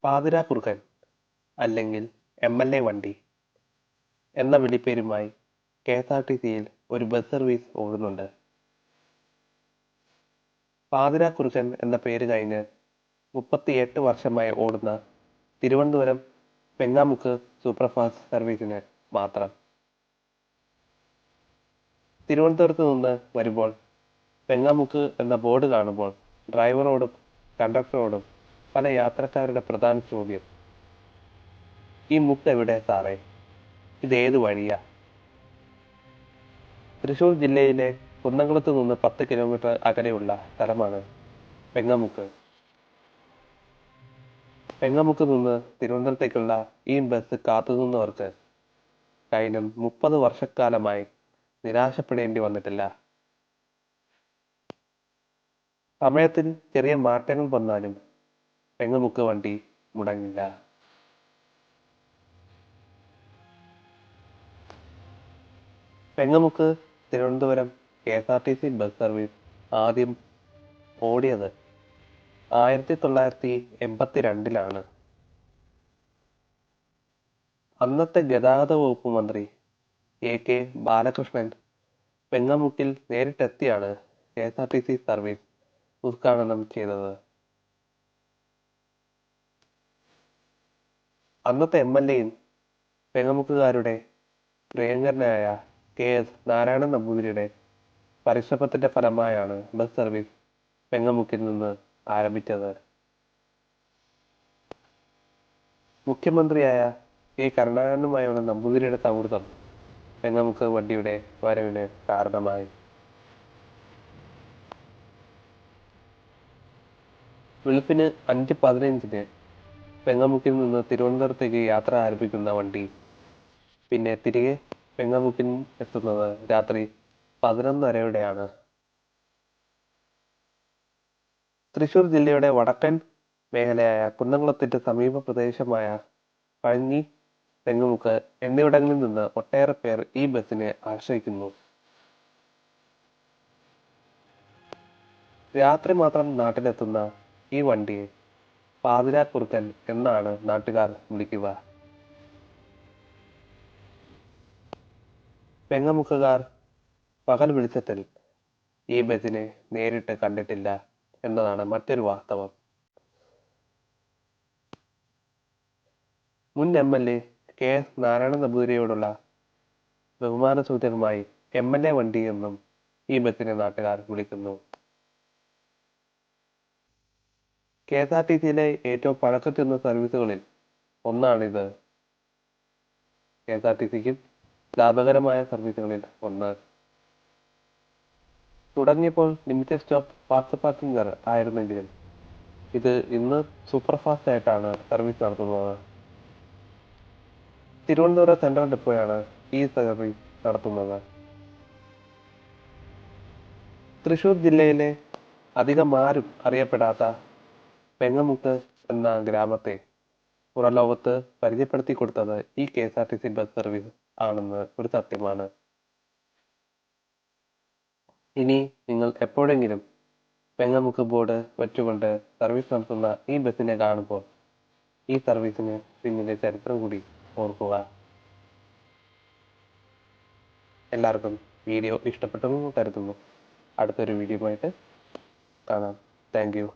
പാതിരാക്കുറുക്കൻ അല്ലെങ്കിൽ എം.എൽ.എ വണ്ടി എന്ന വിളിപ്പേരുമായി കെഎസ്ആർടിസിയിൽ ഒരു ബസ് സർവീസ് ഓടുന്നുണ്ട്. പാതിരാക്കുറുക്കൻ എന്ന പേര് കഴിഞ്ഞ് 38 വർഷമായി ഓടുന്ന തിരുവനന്തപുരം വെങ്ങാമുക്ക് സൂപ്പർഫാസ്റ്റ് സർവീസിന് മാത്രം. തിരുവനന്തപുരത്ത് നിന്ന് വരുമ്പോൾ വെങ്ങാമുക്ക് എന്ന ബോർഡ് കാണുമ്പോൾ ഡ്രൈവറോടും കണ്ടക്ടറോടും പല യാത്രക്കാരുടെ പ്രധാന ചോദ്യം, ഈ മുക്ക് എവിടെ സാറേ, ഇതേത് വഴിയാ? തൃശൂർ ജില്ലയിലെ കുന്നംകുളത്ത് നിന്ന് 10 കിലോമീറ്റർ അകലെയുള്ള സ്ഥലമാണ് വെങ്ങാമുക്ക്. വെങ്ങാമുക്ക് നിന്ന് തിരുവനന്തപുരത്തേക്കുള്ള ഈ ബസ് കാത്തുനിന്നവർക്ക് കഴിഞ്ഞ 30 വർഷക്കാലമായി നിരാശപ്പെടേണ്ടി വന്നിട്ടില്ല. സമയത്തിൽ ചെറിയ മാറ്റങ്ങൾ വന്നാലും വെങ്ങാമുക്ക് വണ്ടി മുടങ്ങില്ല. വെങ്ങാമുക്ക് തിരുവനന്തപുരം കെഎസ്ആർടിസി ബസ് സർവീസ് ആദ്യം ഓടിയത് 1982 അന്നത്തെ ഗതാഗത വകുപ്പ് മന്ത്രി എ.കെ. ബാലകൃഷ്ണൻ വെങ്ങാമുക്കിൽ നേരിട്ടെത്തിയാണ് കെഎസ്ആർടിസി സർവീസ് ഉദ്ഘാടനം ചെയ്തത്. അന്നത്തെ എം.എൽ.എയും വെങ്ങാമുക്കുകാരുടെ പ്രിയങ്കരനായ കെ.എസ്. നാരായണൻ നമ്പൂതിരിയുടെ പരിശ്രമത്തിന്റെ ഫലമായാണ് ബസ് സർവീസ് വെങ്ങാമുക്കിൽ നിന്ന് ആരംഭിച്ചത്. മുഖ്യമന്ത്രിയായ കെ. കരുണാകരനുമായുള്ള നമ്പൂതിരിയുടെ സൗഹൃദം വെങ്ങാമുക്ക് വണ്ടിയുടെ വരവിന് കാരണമായി. വെളുപ്പിന് 5:15 വെങ്ങാമുക്കിൽ നിന്ന് തിരുവനന്തപുരത്തേക്ക് യാത്ര ആരംഭിക്കുന്ന വണ്ടി പിന്നെ തിരികെ വെങ്ങാമുക്കിൽ എത്തുന്നത് രാത്രി 11:30 തൃശൂർ ജില്ലയുടെ വടക്കൻ മേഖലയായ കുന്നംകുളത്തിന്റെ സമീപ പ്രദേശമായ പഴഞ്ഞി, വെങ്ങാമുക്ക് എന്നിവിടങ്ങളിൽ നിന്ന് ഒട്ടേറെ പേർ ഈ ബസിനെ ആശ്രയിക്കുന്നു. രാത്രി മാത്രം നാട്ടിലെത്തുന്ന ഈ വണ്ടിയെ പാതിരാക്കുറുക്കൻ എന്നാണ് നാട്ടുകാർ വിളിക്കുക. വെങ്ങാമുക്കുകാർ പകൽ വെളിച്ചത്തിൽ ഈ ബസിനെ നേരിട്ട് കണ്ടിട്ടില്ല എന്നതാണ് മറ്റൊരു വാസ്തവം. മുൻ എം.എൽ.എ കെ.എസ്. നാരായണൻ നമ്പൂതിരിയോടുള്ള ബഹുമാന സൂചകമായി എം.എൽ.എ വണ്ടി എന്നും ഈ ബസിനെ നാട്ടുകാർ വിളിക്കുന്നു. കെഎസ്ആർടിസിയിലെ ഏറ്റവും പഴക്കത്തിലുള്ള സർവീസുകളിൽ ഒന്നാണിത്. കെഎസ്ആർടിസിക്കും ലാഭകരമായ സർവീസുകളിൽ ഒന്ന്. തുടങ്ങിയപ്പോൾ ലിമിറ്റഡ് സ്റ്റോപ്പ് ഫാസ്റ്റ് പാസഞ്ചർ ആയിരുന്നെങ്കിലും ഇത് ഇന്ന് സൂപ്പർ ഫാസ്റ്റ് ആയിട്ടാണ് സർവീസ് നടത്തുന്നത്. തിരുവനന്തപുരം സെൻട്രൽ ഡിപ്പോയാണ് ഈ സർവീസ് നടത്തുന്നത്. തൃശൂർ ജില്ലയിലെ അധികം ആരും അറിയപ്പെടാത്ത വെങ്ങാമുക്ക് എന്ന ഗ്രാമത്തെ പുറംലോകത്ത് പരിചയപ്പെടുത്തി കൊടുത്തത് ഈ കെഎസ്ആർടിസി ബസ് സർവീസ് ആണെന്ന് ഒരു സത്യമാണ്. ഇനി നിങ്ങൾ എപ്പോഴെങ്കിലും വെങ്ങാമുക്ക് ബോർഡ് വെച്ചുകൊണ്ട് സർവീസ് നടത്തുന്ന ഈ ബസിനെ കാണുമ്പോൾ ഈ സർവീസിന് പിന്നിലെ ചരിത്രം കൂടി ഓർക്കുക. എല്ലാവർക്കും വീഡിയോ ഇഷ്ടപ്പെട്ടെന്ന് കരുതുന്നു. അടുത്തൊരു വീഡിയോയുമായിട്ട് കാണാം. Thank you.